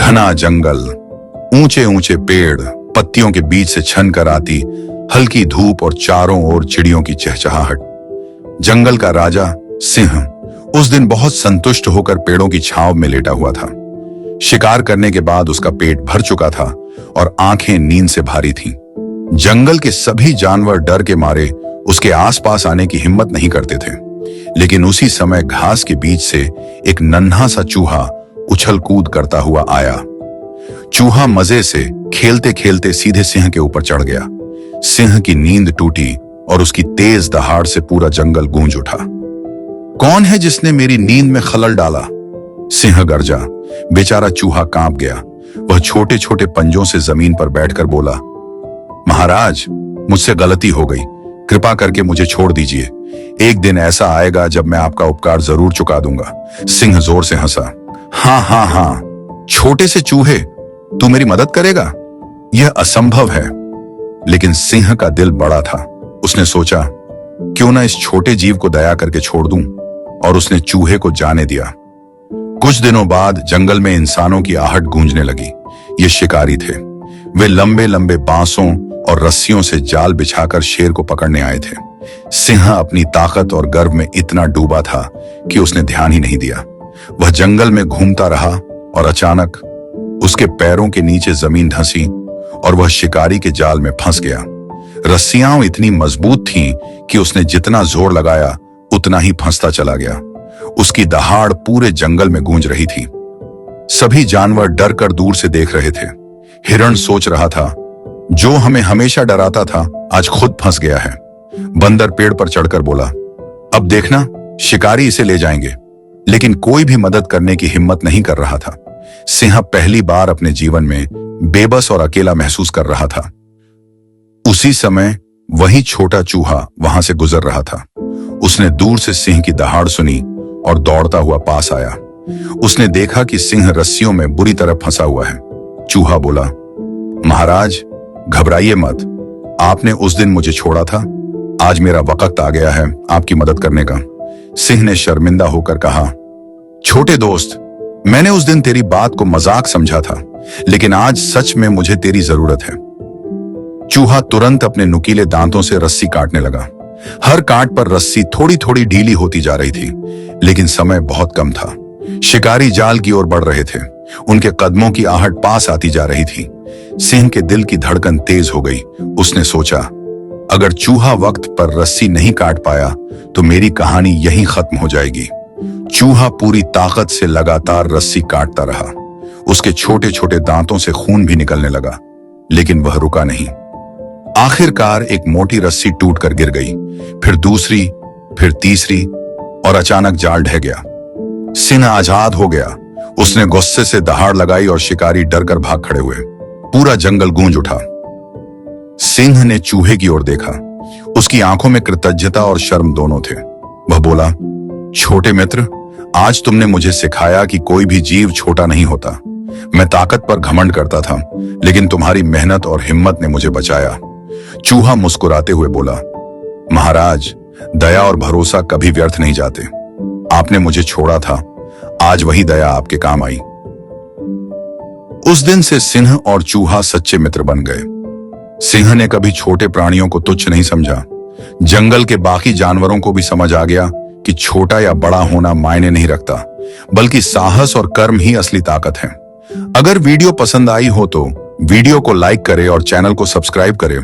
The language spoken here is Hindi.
घना जंगल, ऊंचे ऊंचे पेड़, पत्तियों के बीच से छन कर आती हल्की धूप और चारों ओर चिड़ियों की चहचहाहट। जंगल का राजा सिंह उस दिन बहुत संतुष्ट होकर पेड़ों की छांव में लेटा हुआ था। शिकार करने के बाद उसका पेट भर चुका था और आंखें नींद से भारी थीं। जंगल के सभी जानवर डर के मारे उसके आसपास आने की हिम्मत नहीं करते थे। लेकिन उसी समय घास के बीच से एक नन्हा सा चूहा उछल कूद करता हुआ आया। चूहा मजे से खेलते खेलते सीधे सिंह के ऊपर चढ़ गया। सिंह की नींद टूटी और उसकी तेज दहाड़ से पूरा जंगल गूंज उठा। कौन है जिसने मेरी नींद में खलल डाला? सिंह गरजा। बेचारा चूहा कांप गया। वह छोटे छोटे पंजों से जमीन पर बैठकर बोला, महाराज, मुझसे गलती हो गई, कृपा करके मुझे छोड़ दीजिए। एक दिन ऐसा आएगा जब मैं आपका उपकार जरूर चुका दूंगा। सिंह जोर से हंसा। हाँ, छोटे से चूहे, तू मेरी मदद करेगा? यह असंभव है। लेकिन सिंह का दिल बड़ा था। उसने सोचा, क्यों ना इस छोटे जीव को दया करके छोड़ दूं, और उसने चूहे को जाने दिया। कुछ दिनों बाद जंगल में इंसानों की आहट गूंजने लगी। ये शिकारी थे। वे लंबे लंबे बांसों और रस्सियों से जाल बिछाकर शेर को पकड़ने आए थे। सिंह अपनी ताकत और गर्व में इतना डूबा था कि उसने ध्यान ही नहीं दिया। वह जंगल में घूमता रहा और अचानक उसके पैरों के नीचे जमीन धंसी और वह शिकारी के जाल में फंस गया। रस्सियां इतनी मजबूत थीं कि उसने जितना जोर लगाया उतना ही फंसता चला गया। उसकी दहाड़ पूरे जंगल में गूंज रही थी। सभी जानवर डर कर दूर से देख रहे थे। हिरण सोच रहा था, जो हमें हमेशा डराता था आज खुद फंस गया है। बंदर पेड़ पर चढ़कर बोला, अब देखना, शिकारी इसे ले जाएंगे। लेकिन कोई भी मदद करने की हिम्मत नहीं कर रहा था। सिंह पहली बार अपने जीवन में बेबस और अकेला महसूस कर रहा था। उसी समय वही छोटा चूहा वहां से गुजर रहा था। उसने दूर से सिंह की दहाड़ सुनी और दौड़ता हुआ पास आया। उसने देखा कि सिंह रस्सियों में बुरी तरह फंसा हुआ है। चूहा बोला, महाराज, घबराइए मत। आपने उस दिन मुझे छोड़ा था, आज मेरा वक्त आ गया है आपकी मदद करने का। सिंह ने शर्मिंदा होकर कहा, छोटे दोस्त, मैंने उस दिन तेरी बात को मजाक समझा था, लेकिन आज सच में मुझे तेरी जरूरत है। चूहा तुरंत अपने नुकीले दांतों से रस्सी काटने लगा। हर काट पर रस्सी थोड़ी थोड़ी ढीली होती जा रही थी, लेकिन समय बहुत कम था। शिकारी जाल की ओर बढ़ रहे थे। उनके कदमों की आहट पास आती जा रही थी। सिंह के दिल की धड़कन तेज हो गई। उसने सोचा, अगर चूहा वक्त पर रस्सी नहीं काट पाया तो मेरी कहानी यहीं खत्म हो जाएगी। चूहा पूरी ताकत से लगातार रस्सी काटता रहा। उसके छोटे छोटे दांतों से खून भी निकलने लगा, लेकिन वह रुका नहीं। आखिरकार एक मोटी रस्सी टूटकर गिर गई, फिर दूसरी, फिर तीसरी, और अचानक जाल ढह गया। सिंह आजाद हो गया। उसने गुस्से से दहाड़ लगाई और शिकारी डरकर भाग खड़े हुए। पूरा जंगल गूंज उठा। सिंह ने चूहे की ओर देखा। उसकी आंखों में कृतज्ञता और शर्म दोनों थे। वह बोला, छोटे मित्र, आज तुमने मुझे सिखाया कि कोई भी जीव छोटा नहीं होता। मैं ताकत पर घमंड करता था, लेकिन तुम्हारी मेहनत और हिम्मत ने मुझे बचाया। चूहा मुस्कुराते हुए बोला, महाराज, दया और भरोसा कभी व्यर्थ नहीं जाते। आपने मुझे छोड़ा था, आज वही दया आपके काम आई। उस दिन से सिंह और चूहा सच्चे मित्र बन गए। सिंह ने कभी छोटे प्राणियों को तुच्छ नहीं समझा। जंगल के बाकी जानवरों को भी समझ आ गया कि छोटा या बड़ा होना मायने नहीं रखता, बल्कि साहस और कर्म ही असली ताकत है। अगर वीडियो पसंद आई हो तो वीडियो को लाइक करें और चैनल को सब्सक्राइब करें।